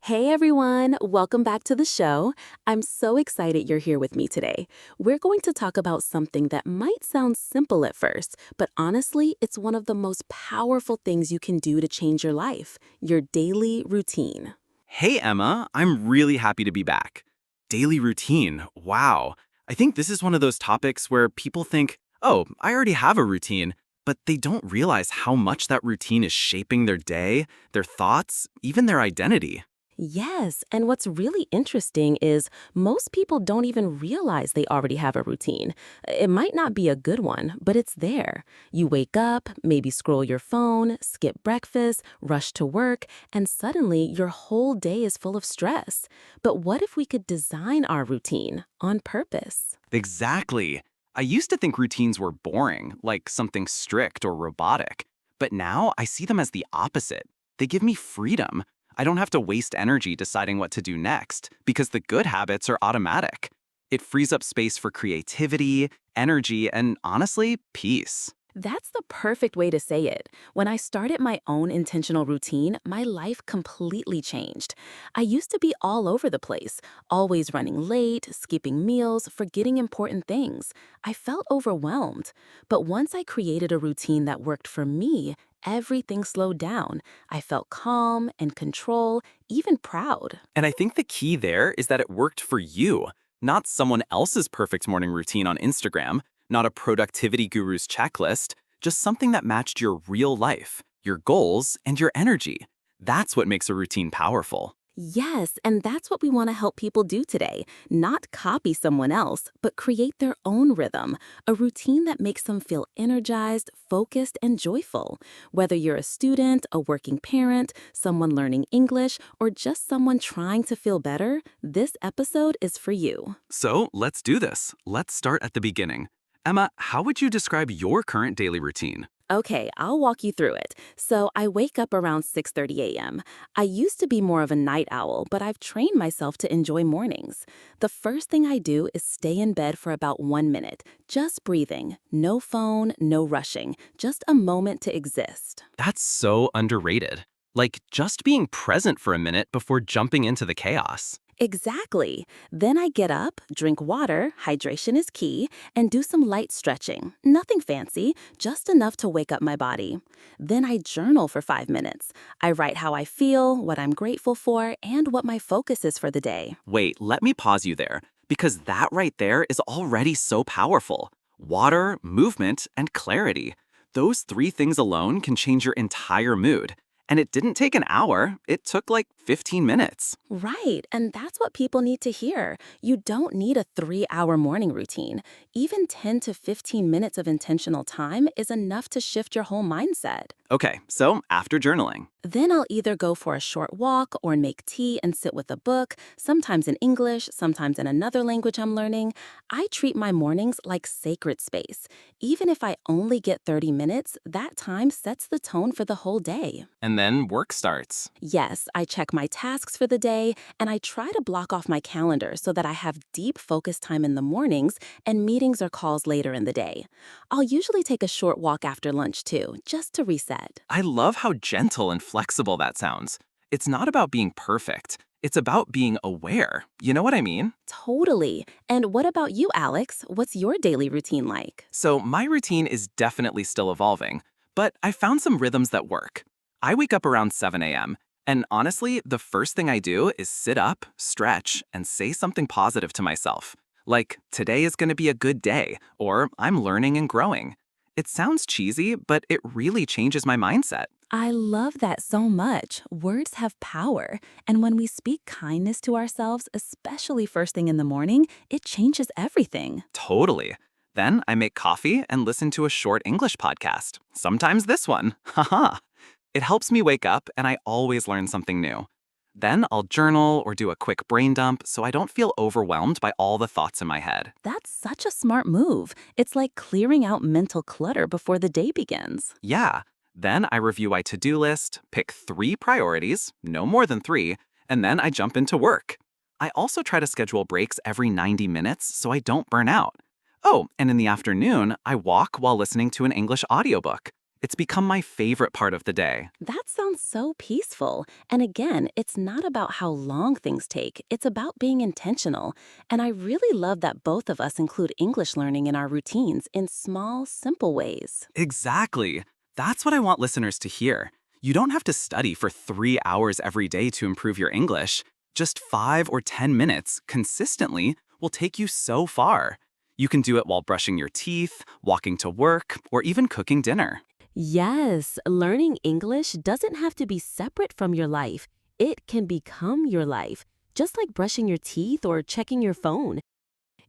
Hey everyone, welcome back to the show. I'm so excited you're here with me today. We're going to talk about something that might sound simple at first, but honestly, it's one of the most powerful things you can do to change your life, your daily routine. Hey Emma, I'm really happy to be back. Daily routine, wow. I think this is one of those topics where people think, oh, I already have a routine, but they don't realize how much that routine is shaping their day, their thoughts, even their identity. Yes, and what's really interesting is most people don't even realize they already have a routine. It might not be a good one, but it's there. You wake up, maybe scroll your phone, skip breakfast, rush to work, and suddenly your whole day is full of stress. But what if we could design our routine on purpose? Exactly. I used to think routines were boring, like something strict or robotic, but now I see them as the opposite. They give me freedom. I don't have to waste energy deciding what to do next because the good habits are automatic. It frees up space for creativity, energy, and honestly, peace. That's the perfect way to say it. When I started my own intentional routine, my life completely changed. I used to be all over the place, always running late, skipping meals, forgetting important things. I felt overwhelmed. But once I created a routine that worked for me, everything slowed down. I felt calm and control, even proud. And I think the key there is that it worked for you, not someone else's perfect morning routine on Instagram, not a productivity guru's checklist, just something that matched your real life, your goals, and your energy. That's what makes a routine powerful. Yes, and that's what we want to help people do today. Not copy someone else, but create their own rhythm, a routine that makes them feel energized, focused, and joyful. Whether you're a student, a working parent, someone learning English, or just someone trying to feel better, this episode is for you. So let's do this. Let's start at the beginning. Emma, how would you describe your current daily routine? Okay, I'll walk you through it. So I wake up around 6:30 a.m. I used to be more of a night owl, but I've trained myself to enjoy mornings. The first thing I do is stay in bed for about 1 minute, just breathing, no phone, no rushing, just a moment to exist. That's so underrated. Like just being present for a minute before jumping into the chaos. Exactly. Then I get up, drink water, hydration is key, and do some light stretching. Nothing fancy, just enough to wake up my body. Then I journal for 5 minutes. I write how I feel, what I'm grateful for, and what my focus is for the day. Wait, let me pause you there, because that right there is already so powerful. Water, movement, and clarity. Those three things alone can change your entire mood. And it didn't take an hour, it took like 15 minutes. Right, and that's what people need to hear. You don't need a 3-hour morning routine. Even 10 to 15 minutes of intentional time is enough to shift your whole mindset. Okay, so after journaling. Then I'll either go for a short walk or make tea and sit with a book, sometimes in English, sometimes in another language I'm learning. I treat my mornings like sacred space. Even if I only get 30 minutes, that time sets the tone for the whole day. And then work starts. Yes, I check my tasks for the day, and I try to block off my calendar so that I have deep focus time in the mornings and meetings or calls later in the day. I'll usually take a short walk after lunch too, just to reset. I love how gentle and flexible that sounds. It's not about being perfect. It's about being aware. You know what I mean? Totally. And what about you, Alex? What's your daily routine like? So my routine is definitely still evolving, but I found some rhythms that work. I wake up around 7 a.m., and honestly, the first thing I do is sit up, stretch, and say something positive to myself. Like, today is going to be a good day, or I'm learning and growing. It sounds cheesy, but it really changes my mindset. I love that so much. Words have power. And when we speak kindness to ourselves, especially first thing in the morning, it changes everything. Totally. Then I make coffee and listen to a short English podcast. Sometimes this one. Haha. It helps me wake up and I always learn something new. Then I'll journal or do a quick brain dump so I don't feel overwhelmed by all the thoughts in my head. That's such a smart move. It's like clearing out mental clutter before the day begins. Yeah. Then I review my to-do list, pick 3 priorities, no more than 3, and then I jump into work. I also try to schedule breaks every 90 minutes so I don't burn out. Oh, and in the afternoon, I walk while listening to an English audiobook. It's become my favorite part of the day. That sounds so peaceful. And again, it's not about how long things take, it's about being intentional. And I really love that both of us include English learning in our routines in small, simple ways. Exactly. That's what I want listeners to hear. You don't have to study for 3 hours every day to improve your English. Just 5 or 10 minutes consistently will take you so far. You can do it while brushing your teeth, walking to work, or even cooking dinner. Yes, learning English doesn't have to be separate from your life. It can become your life, just like brushing your teeth or checking your phone.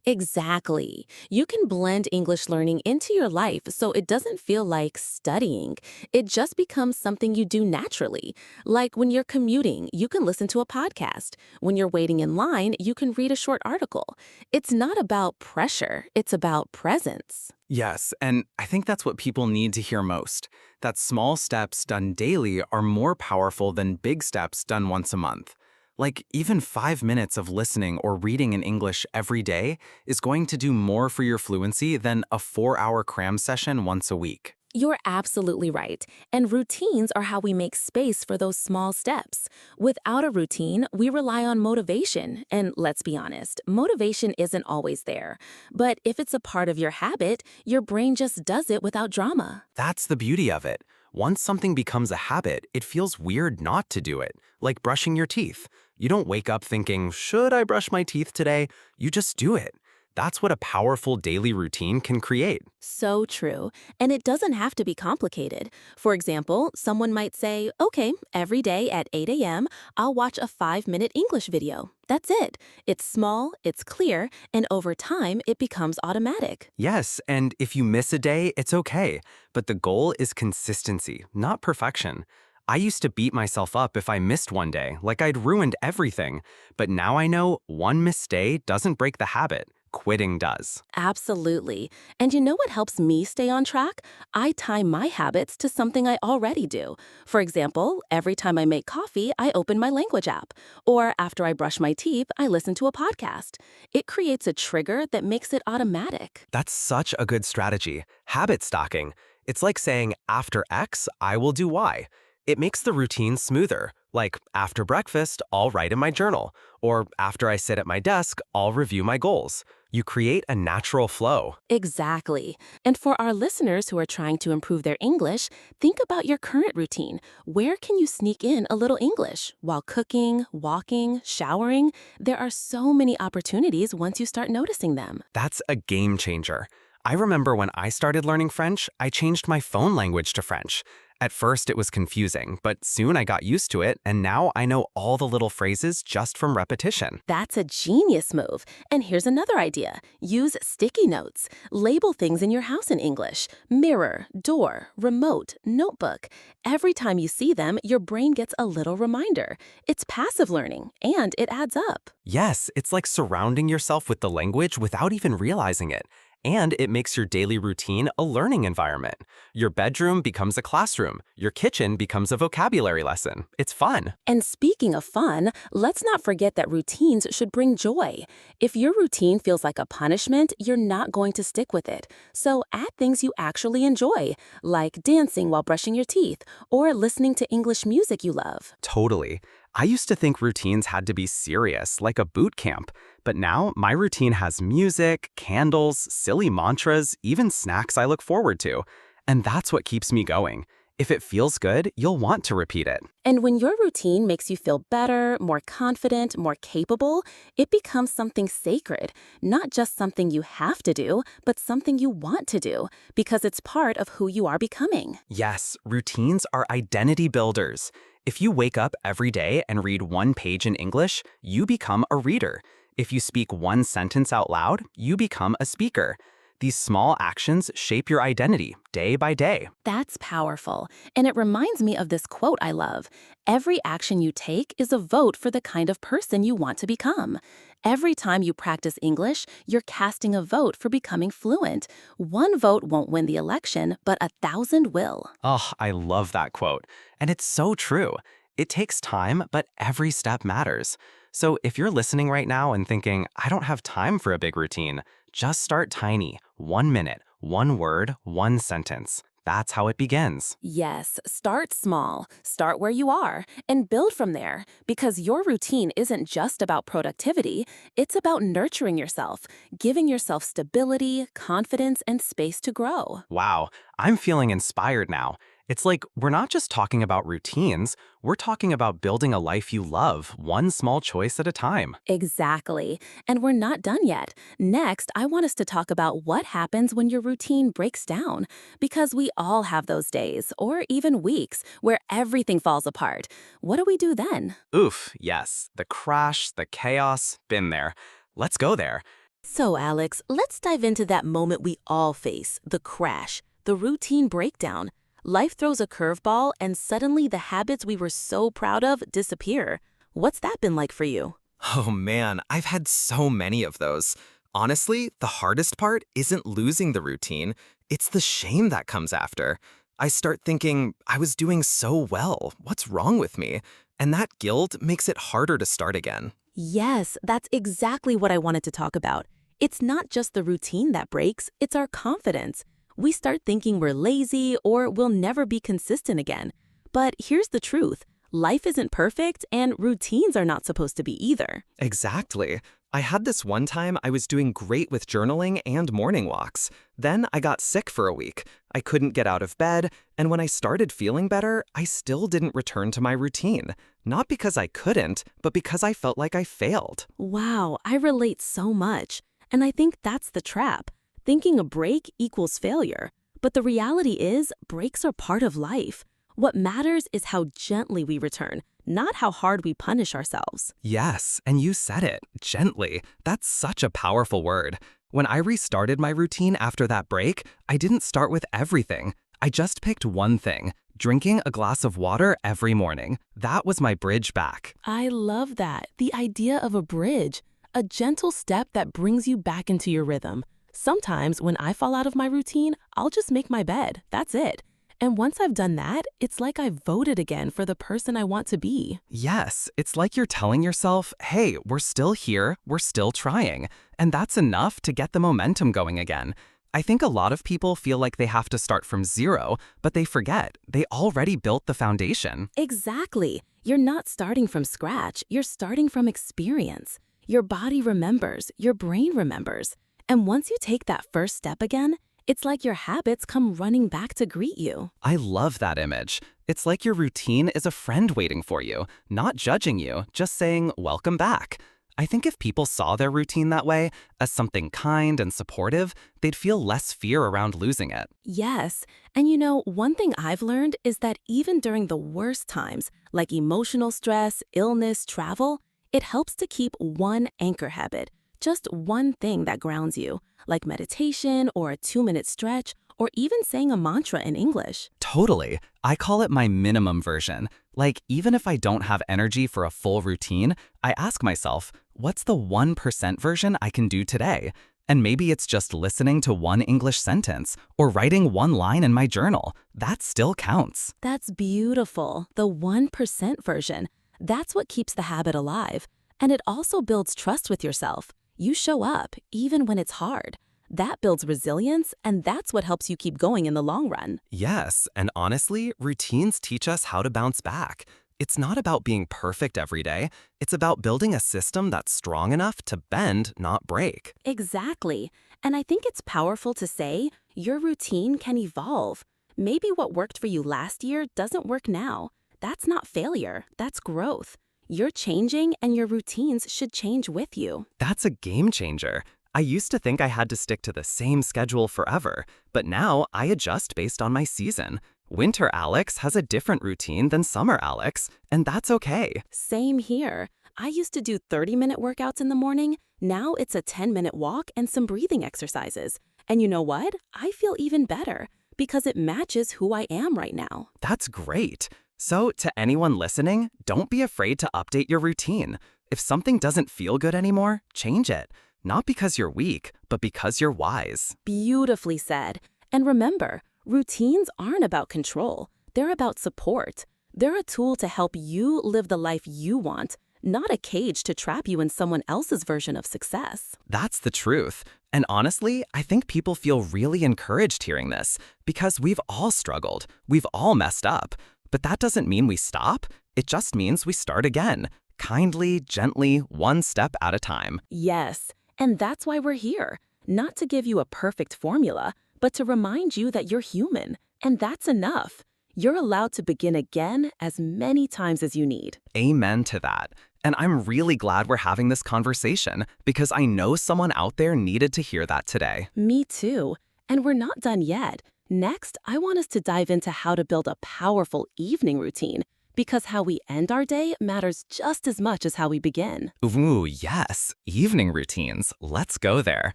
Exactly. You can blend English learning into your life so it doesn't feel like studying. It just becomes something you do naturally. Like when you're commuting, you can listen to a podcast. When you're waiting in line, you can read a short article. It's not about pressure, it's about presence. Yes, and I think that's what people need to hear most. That small steps done daily are more powerful than big steps done once a month. Like, even 5 minutes of listening or reading in English every day is going to do more for your fluency than a 4-hour cram session once a week. You're absolutely right. And routines are how we make space for those small steps. Without a routine, we rely on motivation. And let's be honest, motivation isn't always there. But if it's a part of your habit, your brain just does it without drama. That's the beauty of it. Once something becomes a habit, it feels weird not to do it, like brushing your teeth. You don't wake up thinking, should I brush my teeth today? You just do it. That's what a powerful daily routine can create. So true. And it doesn't have to be complicated. For example, someone might say, okay, every day at 8 a.m., I'll watch a 5-minute English video. That's it. It's small, it's clear, and over time, it becomes automatic. Yes, and if you miss a day, it's okay. But the goal is consistency, not perfection. I used to beat myself up if I missed one day, like I'd ruined everything. But now I know one missed day doesn't break the habit. Quitting does. Absolutely. And you know what helps me stay on track? I tie my habits to something I already do. For example, every time I make coffee, I open my language app. Or after I brush my teeth, I listen to a podcast. It creates a trigger that makes it automatic. That's such a good strategy. Habit stocking. It's like saying, after X, I will do Y. It makes the routine smoother. Like, after breakfast, I'll write in my journal. Or after I sit at my desk, I'll review my goals. You create a natural flow. Exactly. And for our listeners who are trying to improve their English, think about your current routine. Where can you sneak in a little English? While cooking, walking, showering? There are so many opportunities once you start noticing them. That's a game changer. I remember when I started learning French, I changed my phone language to French. At first, it was confusing, but soon I got used to it, and now I know all the little phrases just from repetition. That's a genius move. And here's another idea. Use sticky notes. Label things in your house in English. Mirror, door, remote, notebook. Every time you see them, your brain gets a little reminder. It's passive learning, and it adds up. Yes, it's like surrounding yourself with the language without even realizing it. And it makes your daily routine a learning environment. Your bedroom becomes a classroom. Your kitchen becomes a vocabulary lesson. It's fun. And speaking of fun, let's not forget that routines should bring joy. If your routine feels like a punishment, you're not going to stick with it. So add things you actually enjoy, like dancing while brushing your teeth or listening to English music you love. Totally. I used to think routines had to be serious, like a boot camp. But now my routine has music, candles, silly mantras, even snacks I look forward to. And that's what keeps me going. If it feels good, you'll want to repeat it. And when your routine makes you feel better, more confident, more capable, it becomes something sacred, not just something you have to do, but something you want to do, because it's part of who you are becoming. Yes, routines are identity builders. If you wake up every day and read one page in English, you become a reader. If you speak one sentence out loud, you become a speaker. These small actions shape your identity day by day. That's powerful. And it reminds me of this quote I love. Every action you take is a vote for the kind of person you want to become. Every time you practice English, you're casting a vote for becoming fluent. One vote won't win the election, but 1,000 will. Oh, I love that quote. And it's so true. It takes time, but every step matters. So if you're listening right now and thinking, I don't have time for a big routine, just start tiny. 1 minute, one word, one sentence. That's how it begins. Yes, start small, start where you are, and build from there because your routine isn't just about productivity, it's about nurturing yourself, giving yourself stability, confidence, and space to grow. Wow, I'm feeling inspired now. It's like we're not just talking about routines, we're talking about building a life you love, one small choice at a time. Exactly. And we're not done yet. Next, I want us to talk about what happens when your routine breaks down. Because we all have those days, or even weeks, where everything falls apart. What do we do then? Oof, yes, the crash, the chaos, been there. Let's go there. So, Alex, let's dive into that moment we all face, the crash, the routine breakdown. Life throws a curveball, and suddenly the habits we were so proud of disappear. What's that been like for you? Oh man, I've had so many of those. Honestly, the hardest part isn't losing the routine, it's the shame that comes after. I start thinking, I was doing so well, what's wrong with me? And that guilt makes it harder to start again. Yes, that's exactly what I wanted to talk about. It's not just the routine that breaks, it's our confidence. We start thinking we're lazy or we'll never be consistent again. But here's the truth. Life isn't perfect and routines are not supposed to be either. Exactly. I had this one time I was doing great with journaling and morning walks. Then I got sick for a week. I couldn't get out of bed, and when I started feeling better, I still didn't return to my routine. Not because I couldn't, but because I felt like I failed. Wow, I relate so much. And I think that's the trap. Thinking a break equals failure. But the reality is, breaks are part of life. What matters is how gently we return, not how hard we punish ourselves. Yes, and you said it, gently. That's such a powerful word. When I restarted my routine after that break, I didn't start with everything. I just picked one thing, drinking a glass of water every morning. That was my bridge back. I love that. The idea of a bridge, a gentle step that brings you back into your rhythm. Sometimes when I fall out of my routine, I'll just make my bed. That's it. And once I've done that, it's like I've voted again for the person I want to be. Yes, it's like you're telling yourself, hey, we're still here, we're still trying. And that's enough to get the momentum going again. I think a lot of people feel like they have to start from zero, but they forget they already built the foundation. Exactly. You're not starting from scratch, you're starting from experience. Your body remembers, your brain remembers. And once you take that first step again, it's like your habits come running back to greet you. I love that image. It's like your routine is a friend waiting for you, not judging you, just saying, welcome back. I think if people saw their routine that way, as something kind and supportive, they'd feel less fear around losing it. Yes, and one thing I've learned is that even during the worst times, like emotional stress, illness, travel, it helps to keep one anchor habit, just one thing that grounds you, like meditation or a 2-minute stretch, or even saying a mantra in English. Totally. I call it my minimum version. Like, even if I don't have energy for a full routine, I ask myself, what's the 1% version I can do today? And maybe it's just listening to one English sentence or writing one line in my journal. That still counts. That's beautiful, the 1% version. That's what keeps the habit alive. And it also builds trust with yourself. You show up, even when it's hard. That builds resilience, and that's what helps you keep going in the long run. Yes, and honestly, routines teach us how to bounce back. It's not about being perfect every day. It's about building a system that's strong enough to bend, not break. Exactly. And I think it's powerful to say your routine can evolve. Maybe what worked for you last year doesn't work now. That's not failure, that's growth. You're changing, and your routines should change with you. That's a game changer. I used to think I had to stick to the same schedule forever, but now I adjust based on my season. Winter Alex has a different routine than summer Alex, and that's okay. Same here. I used to do 30-minute workouts in the morning. Now it's a 10-minute walk and some breathing exercises. And you know what? I feel even better because it matches who I am right now. That's great. So, to anyone listening, don't be afraid to update your routine. If something doesn't feel good anymore, change it. Not because you're weak, but because you're wise. Beautifully said. And remember, routines aren't about control. They're about support. They're a tool to help you live the life you want, not a cage to trap you in someone else's version of success. That's the truth. And honestly, I think people feel really encouraged hearing this because we've all struggled. We've all messed up. But that doesn't mean we stop. It just means we start again. Kindly, gently, one step at a time. Yes, and that's why we're here. Not to give you a perfect formula, but to remind you that you're human, and that's enough. You're allowed to begin again as many times as you need. Amen to that. And I'm really glad we're having this conversation because I know someone out there needed to hear that today. Me too. And we're not done yet. Next, I want us to dive into how to build a powerful evening routine, because how we end our day matters just as much as how we begin. Ooh, yes, evening routines. Let's go there.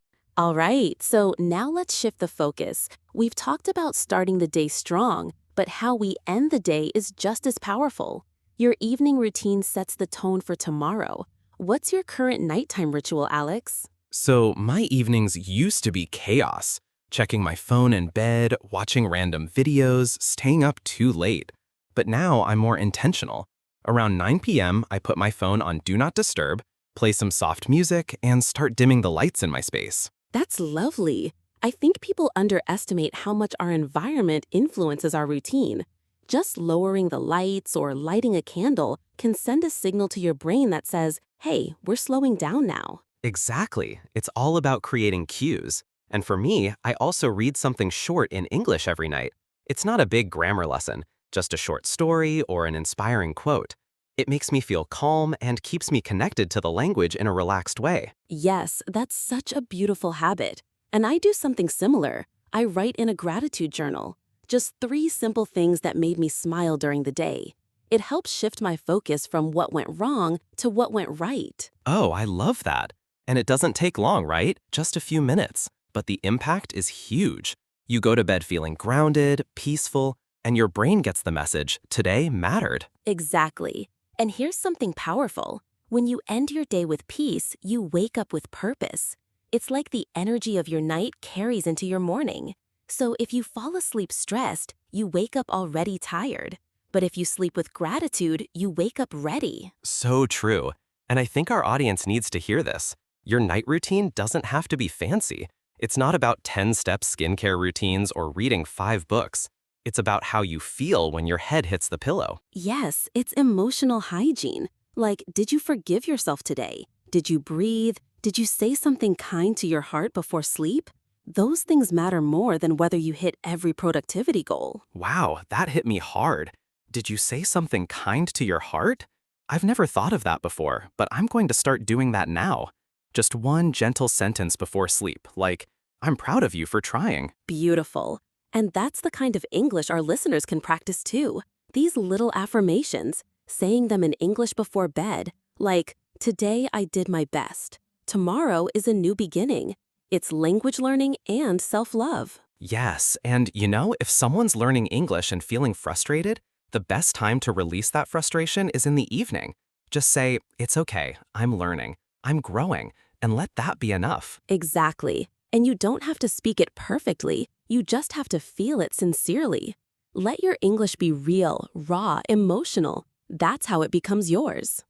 All right, so now let's shift the focus. We've talked about starting the day strong, but how we end the day is just as powerful. Your evening routine sets the tone for tomorrow. What's your current nighttime ritual, Alex? So, my evenings used to be chaos. Checking my phone in bed, watching random videos, staying up too late. But now I'm more intentional. Around 9 p.m., I put my phone on Do Not Disturb, play some soft music, and start dimming the lights in my space. That's lovely. I think people underestimate how much our environment influences our routine. Just lowering the lights or lighting a candle can send a signal to your brain that says, hey, we're slowing down now. Exactly. It's all about creating cues. And for me, I also read something short in English every night. It's not a big grammar lesson, just a short story or an inspiring quote. It makes me feel calm and keeps me connected to the language in a relaxed way. Yes, that's such a beautiful habit. And I do something similar. I write in a gratitude journal. Just 3 simple things that made me smile during the day. It helps shift my focus from what went wrong to what went right. Oh, I love that. And it doesn't take long, right? Just a few minutes. But the impact is huge. You go to bed feeling grounded, peaceful, and your brain gets the message, today mattered. Exactly. And here's something powerful. When you end your day with peace, you wake up with purpose. It's like the energy of your night carries into your morning. So if you fall asleep stressed, you wake up already tired. But if you sleep with gratitude, you wake up ready. So true. And I think our audience needs to hear this. Your night routine doesn't have to be fancy. It's not about 10-step skincare routines or reading 5 books. It's about how you feel when your head hits the pillow. Yes, it's emotional hygiene. Like, did you forgive yourself today? Did you breathe? Did you say something kind to your heart before sleep? Those things matter more than whether you hit every productivity goal. Wow, that hit me hard. Did you say something kind to your heart? I've never thought of that before, but I'm going to start doing that now. Just one gentle sentence before sleep, like, I'm proud of you for trying. Beautiful. And that's the kind of English our listeners can practice too. These little affirmations, saying them in English before bed, like, today I did my best. Tomorrow is a new beginning. It's language learning and self-love. Yes, and if someone's learning English and feeling frustrated, the best time to release that frustration is in the evening. Just say, it's okay, I'm learning, I'm growing, and let that be enough. Exactly. And you don't have to speak it perfectly. You just have to feel it sincerely. Let your English be real, raw, emotional. That's how it becomes yours.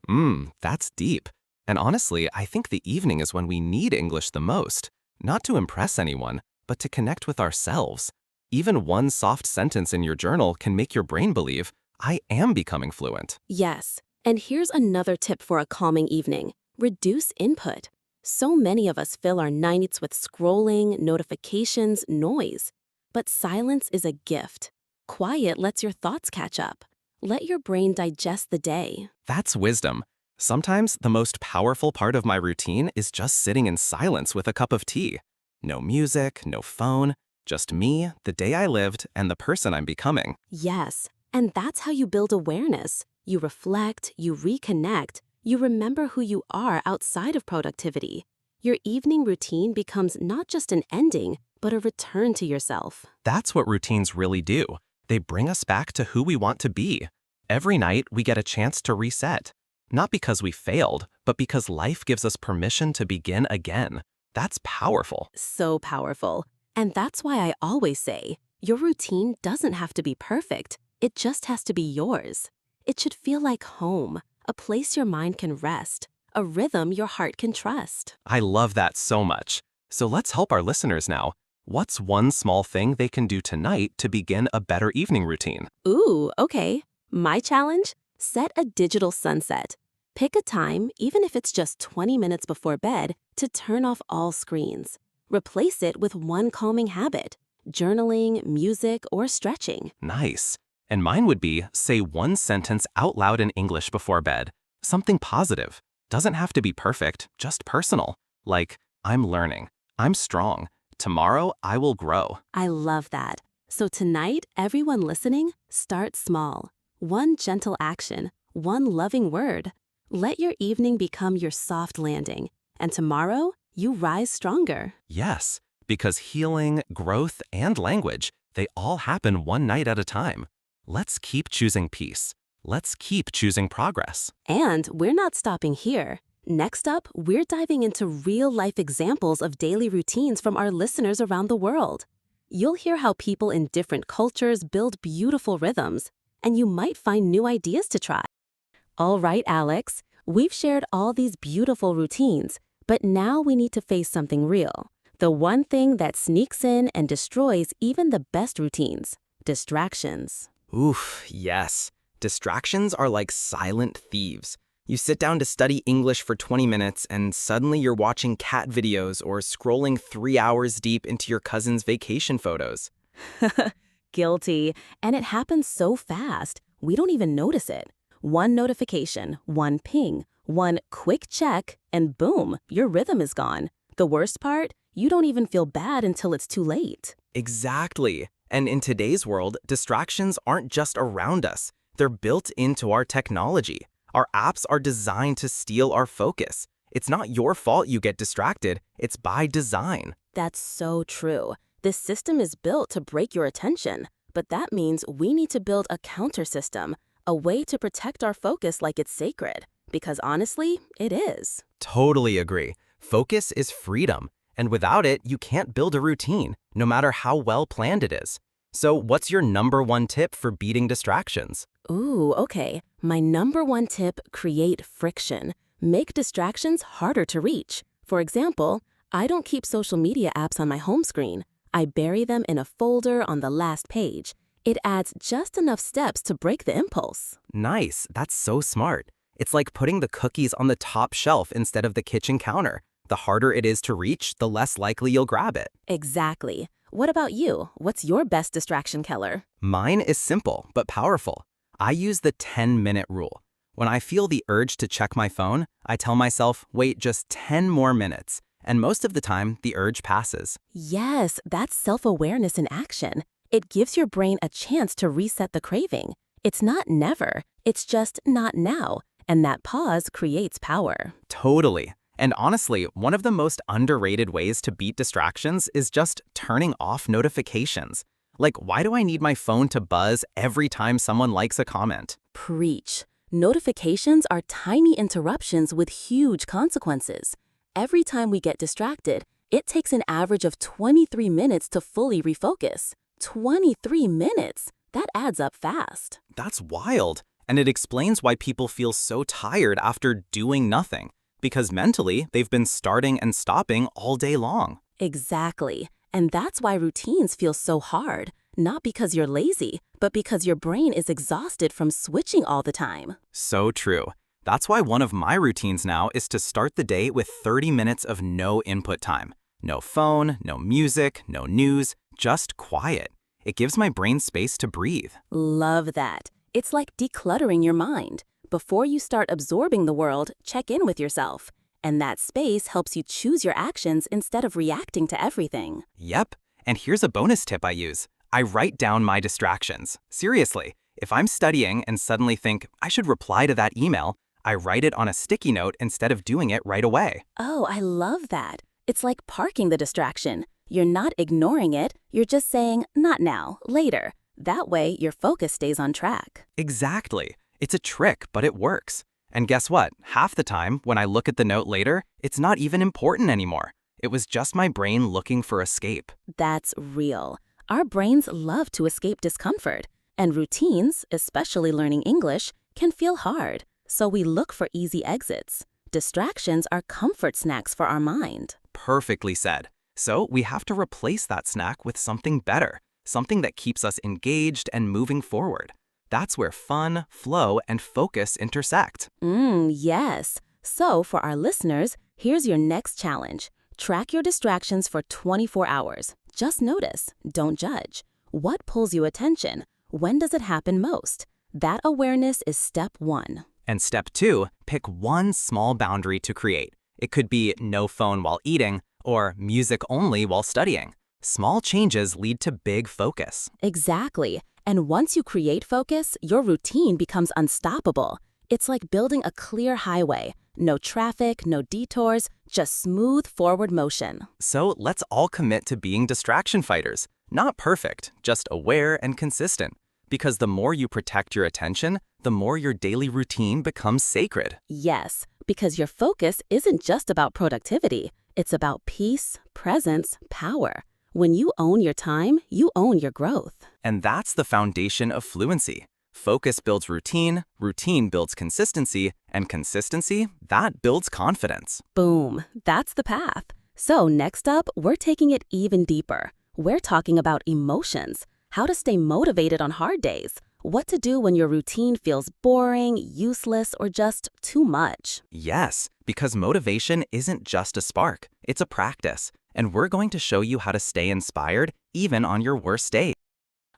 That's deep. And honestly, I think the evening is when we need English the most. Not to impress anyone, but to connect with ourselves. Even one soft sentence in your journal can make your brain believe, I am becoming fluent. Yes. And here's another tip for a calming evening. Reduce input. So many of us fill our nights with scrolling, notifications, noise. But silence is a gift. Quiet lets your thoughts catch up. Let your brain digest the day. That's wisdom. Sometimes the most powerful part of my routine is just sitting in silence with a cup of tea. No music, no phone, just me, the day I lived, and the person I'm becoming. Yes, and that's how you build awareness. You reflect, you reconnect, you remember who you are outside of productivity. Your evening routine becomes not just an ending, but a return to yourself. That's what routines really do. They bring us back to who we want to be. Every night, we get a chance to reset. Not because we failed, but because life gives us permission to begin again. That's powerful. So powerful. And that's why I always say, your routine doesn't have to be perfect. It just has to be yours. It should feel like home, a place your mind can rest, a rhythm your heart can trust. I love that so much. So let's help our listeners now. What's one small thing they can do tonight to begin a better evening routine? Ooh, okay. My challenge? Set a digital sunset. Pick a time, even if it's just 20 minutes before bed, to turn off all screens. Replace it with one calming habit: journaling, music, or stretching. Nice. And mine would be say one sentence out loud in English before bed. Something positive. Doesn't have to be perfect, just personal. Like, I'm learning. I'm strong. Tomorrow I will grow. I love that. So tonight, everyone listening, start small. One gentle action, one loving word. Let your evening become your soft landing. And tomorrow, you rise stronger. Yes, because healing, growth, and language, they all happen one night at a time. Let's keep choosing peace. Let's keep choosing progress. And we're not stopping here. Next up, we're diving into real-life examples of daily routines from our listeners around the world. You'll hear how people in different cultures build beautiful rhythms, and you might find new ideas to try. All right, Alex, we've shared all these beautiful routines, but now we need to face something real. The one thing that sneaks in and destroys even the best routines: distractions. Oof, yes. Distractions are like silent thieves. You sit down to study English for 20 minutes and suddenly you're watching cat videos or scrolling 3 hours deep into your cousin's vacation photos. Guilty. And it happens so fast, we don't even notice it. One notification, one ping, one quick check, and boom, your rhythm is gone. The worst part? You don't even feel bad until it's too late. Exactly. And in today's world, distractions aren't just around us. They're built into our technology. Our apps are designed to steal our focus. It's not your fault you get distracted, it's by design. That's so true. This system is built to break your attention, but that means we need to build a counter system, a way to protect our focus like it's sacred. Because honestly, it is. Totally agree. Focus is freedom, and without it, you can't build a routine, no matter how well planned it is. So what's your number one tip for beating distractions? Ooh, okay. My number one tip: create friction. Make distractions harder to reach. For example, I don't keep social media apps on my home screen. I bury them in a folder on the last page. It adds just enough steps to break the impulse. Nice, that's so smart. It's like putting the cookies on the top shelf instead of the kitchen counter. The harder it is to reach, the less likely you'll grab it. Exactly. What about you? What's your best distraction killer? Mine is simple, but powerful. I use the 10-minute rule. When I feel the urge to check my phone, I tell myself, wait just 10 more minutes. And most of the time, the urge passes. Yes, that's self-awareness in action. It gives your brain a chance to reset the craving. It's not never, it's just not now. And that pause creates power. Totally. And honestly, one of the most underrated ways to beat distractions is just turning off notifications. Like, why do I need my phone to buzz every time someone likes a comment? Preach. Notifications are tiny interruptions with huge consequences. Every time we get distracted, it takes an average of 23 minutes to fully refocus. 23 minutes? That adds up fast. That's wild. And it explains why people feel so tired after doing nothing. Because mentally, they've been starting and stopping all day long. Exactly. And that's why routines feel so hard. Not because you're lazy, but because your brain is exhausted from switching all the time. So true. That's why one of my routines now is to start the day with 30 minutes of no input time. No phone, no music, no news, just quiet. It gives my brain space to breathe. Love that. It's like decluttering your mind. Before you start absorbing the world, check in with yourself. And that space helps you choose your actions instead of reacting to everything. Yep. And here's a bonus tip I use. I write down my distractions. Seriously, if I'm studying and suddenly think, I should reply to that email, I write it on a sticky note instead of doing it right away. Oh, I love that. It's like parking the distraction. You're not ignoring it, you're just saying, not now, later. That way, your focus stays on track. Exactly. It's a trick, but it works. And guess what? Half the time, when I look at the note later, it's not even important anymore. It was just my brain looking for escape. That's real. Our brains love to escape discomfort, and routines, especially learning English, can feel hard. so we look for easy exits. Distractions are comfort snacks for our mind. Perfectly said. So we have to replace that snack with something better, something that keeps us engaged and moving forward. That's where fun, flow, and focus intersect. Yes. So for our listeners, here's your next challenge. Track your distractions for 24 hours. Just notice, don't judge. What pulls your attention? When does it happen most? That awareness is step 1. And step 2, pick one small boundary to create. It could be no phone while eating or music only while studying. Small changes lead to big focus. Exactly. And once you create focus, your routine becomes unstoppable. It's like building a clear highway. No traffic, no detours, just smooth forward motion. So let's all commit to being distraction fighters. Not perfect, just aware and consistent. Because the more you protect your attention, the more your daily routine becomes sacred. Yes, because your focus isn't just about productivity. It's about peace, presence, power. When you own your time, you own your growth. And that's the foundation of fluency. Focus builds routine, routine builds consistency, and consistency, that builds confidence. Boom, that's the path. So next up, we're taking it even deeper. We're talking about emotions, how to stay motivated on hard days, what to do when your routine feels boring, useless, or just too much. Yes, because motivation isn't just a spark, it's a practice. And we're going to show you how to stay inspired even on your worst day.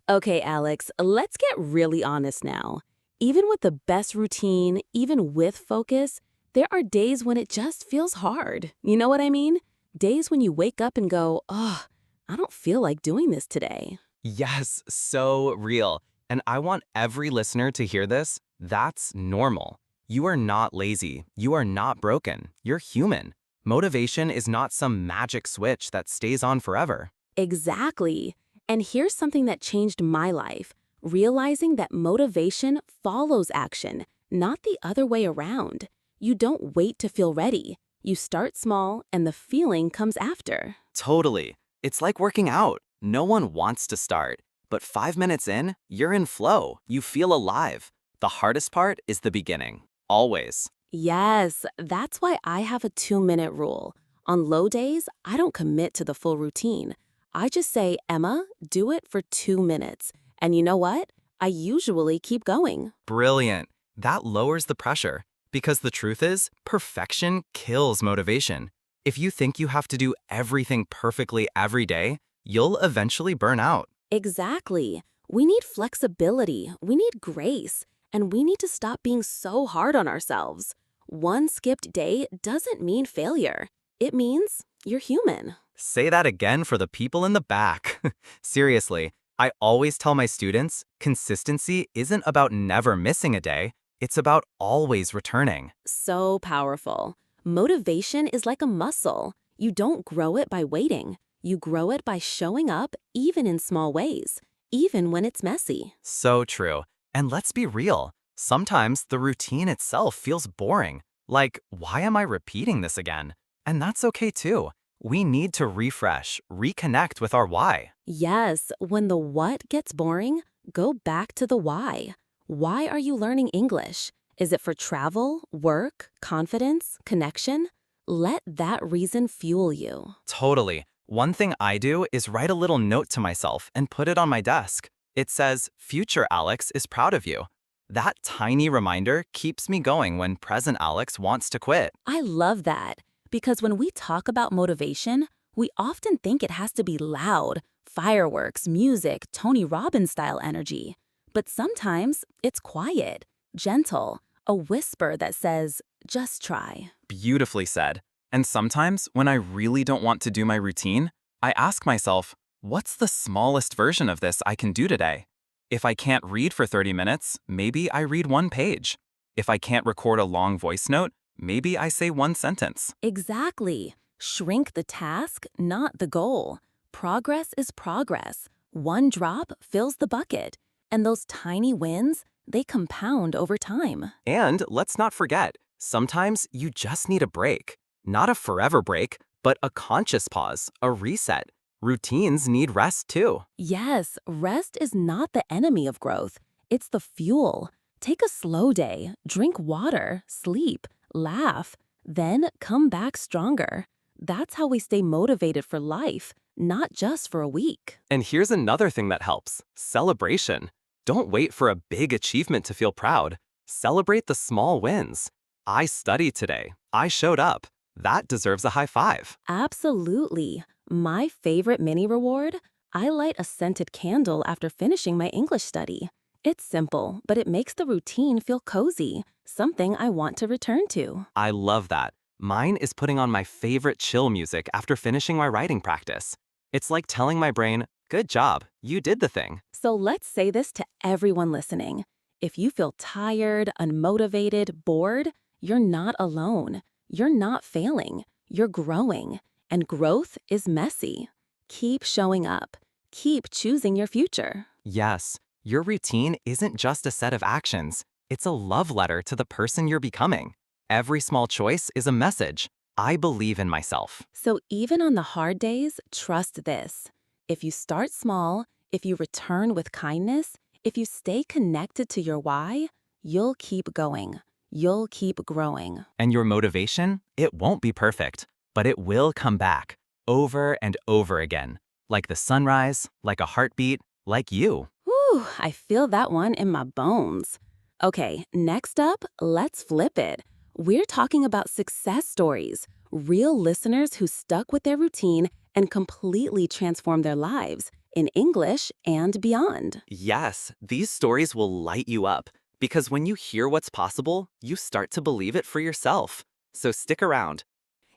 Okay, Alex, let's get really honest now. Even with the best routine, even with focus, there are days when it just feels hard. You know what I mean? Days when you wake up and go, oh, I don't feel like doing this today. Yes, so real. And I want every listener to hear this. That's normal. You are not lazy. You are not broken. You're human. Motivation is not some magic switch that stays on forever. Exactly. And here's something that changed my life, realizing that motivation follows action, not the other way around. You don't wait to feel ready. You start small and the feeling comes after. Totally. It's like working out. No one wants to start. But 5 minutes in, you're in flow. You feel alive. The hardest part is the beginning. Always. Yes, that's why I have a 2-minute rule. On low days, I don't commit to the full routine. I just say, Emma, do it for 2 minutes. And you know what? I usually keep going. Brilliant. That lowers the pressure. Because the truth is, perfection kills motivation. If you think you have to do everything perfectly every day, you'll eventually burn out. Exactly. We need flexibility, we need grace, and we need to stop being so hard on ourselves. One skipped day doesn't mean failure. It means you're human. Say that again for the people in the back. Seriously, I always tell my students, consistency isn't about never missing a day, it's about always returning. So powerful. Motivation is like a muscle. You don't grow it by waiting. You grow it by showing up even in small ways, even when it's messy. So true. And let's be real. Sometimes the routine itself feels boring. Like, why am I repeating this again? And that's okay too. We need to refresh, reconnect with our why. Yes, when the what gets boring, go back to the why. Why are you learning English? Is it for travel, work, confidence, connection? Let that reason fuel you. Totally. One thing I do is write a little note to myself and put it on my desk. It says, "Future Alex is proud of you." That tiny reminder keeps me going when present Alex wants to quit. I love that because when we talk about motivation, we often think it has to be loud, fireworks, music, Tony Robbins style energy. But sometimes it's quiet, gentle, a whisper that says, just try. Beautifully said. And sometimes, when I really don't want to do my routine, I ask myself, what's the smallest version of this I can do today? If I can't read for 30 minutes, maybe I read 1 page. If I can't record a long voice note, maybe I say 1 sentence. Exactly. Shrink the task, not the goal. Progress is progress. One drop fills the bucket. And those tiny wins, they compound over time. And let's not forget, sometimes you just need a break. Not a forever break, but a conscious pause, a reset. Routines need rest too. Yes, rest is not the enemy of growth. It's the fuel. Take a slow day, drink water, sleep, laugh, then come back stronger. That's how we stay motivated for life, not just for a week. And here's another thing that helps: celebration. Don't wait for a big achievement to feel proud. Celebrate the small wins. I studied today. I showed up. That deserves a high five. Absolutely. My favorite mini reward? I light a scented candle after finishing my English study. It's simple, but it makes the routine feel cozy, something I want to return to. I love that. Mine is putting on my favorite chill music after finishing my writing practice. It's like telling my brain, good job, you did the thing. So let's say this to everyone listening. If you feel tired, unmotivated, bored, you're not alone. You're not failing. You're growing. And growth is messy. Keep showing up. Keep choosing your future. Yes, your routine isn't just a set of actions. It's a love letter to the person you're becoming. Every small choice is a message. I believe in myself. So even on the hard days, trust this. If you start small, if you return with kindness, if you stay connected to your why, you'll keep going. You'll keep growing. And your motivation? It won't be perfect, but it will come back over and over again. Like the sunrise, like a heartbeat, like you. Whew, I feel that one in my bones. Okay, next up, let's flip it. We're talking about success stories, real listeners who stuck with their routine and completely transformed their lives in English and beyond. Yes, these stories will light you up because when you hear what's possible, you start to believe it for yourself. So stick around.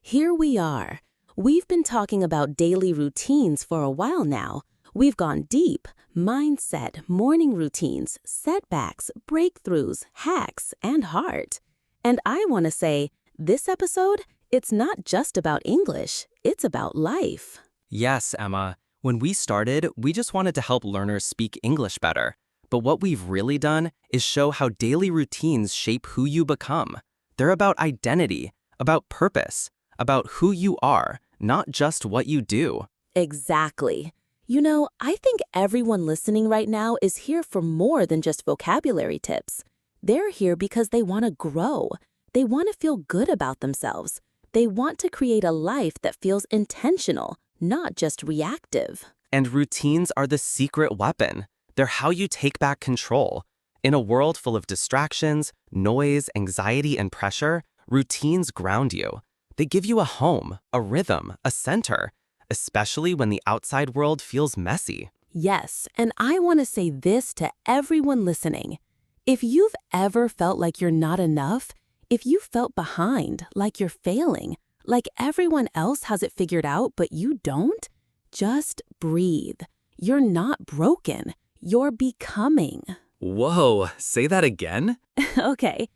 Here we are. We've been talking about daily routines for a while now. We've gone deep: mindset, morning routines, setbacks, breakthroughs, hacks, and heart. And I want to say, this episode, it's not just about English, it's about life. Yes, Emma. When we started, we just wanted to help learners speak English better. But what we've really done is show how daily routines shape who you become. They're about identity, about purpose, about who you are, not just what you do. Exactly. You know, I think everyone listening right now is here for more than just vocabulary tips. They're here because they want to grow. They want to feel good about themselves. They want to create a life that feels intentional, not just reactive. And routines are the secret weapon. They're how you take back control. In a world full of distractions, noise, anxiety, and pressure, routines ground you. They give you a home, a rhythm, a center, especially when the outside world feels messy. Yes, and I want to say this to everyone listening. If you've ever felt like you're not enough, if you felt behind, like you're failing, like everyone else has it figured out but you don't, just breathe. You're not broken. You're becoming. Whoa, say that again? Okay.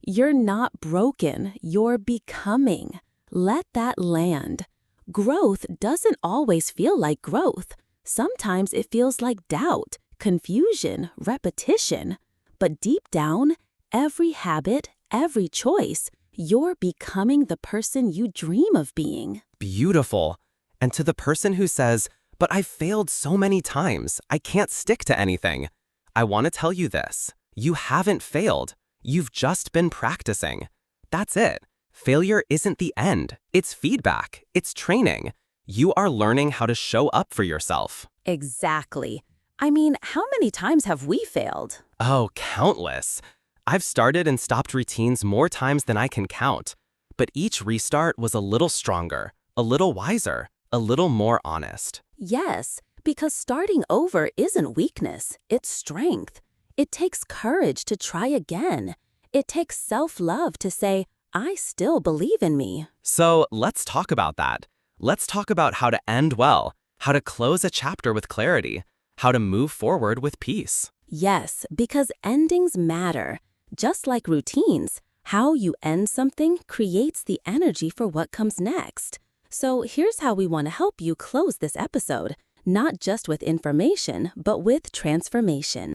You're not broken. You're becoming. Let that land. Growth doesn't always feel like growth. Sometimes it feels like doubt, confusion, repetition. But deep down, every habit, every choice, you're becoming the person you dream of being. Beautiful. And to the person who says, but I've failed so many times, I can't stick to anything, I want to tell you this. You haven't failed. You've just been practicing. That's it. Failure isn't the end. It's feedback. It's training. You are learning how to show up for yourself. Exactly. I mean, how many times have we failed? Oh, countless. I've started and stopped routines more times than I can count. But each restart was a little stronger, a little wiser, a little more honest. Yes, because starting over isn't weakness, it's strength. It takes courage to try again. It takes self-love to say, I still believe in me. So let's talk about that. Let's talk about how to end well, how to close a chapter with clarity, how to move forward with peace. Yes, because endings matter. Just like routines, how you end something creates the energy for what comes next. So here's how we want to help you close this episode, not just with information, but with transformation.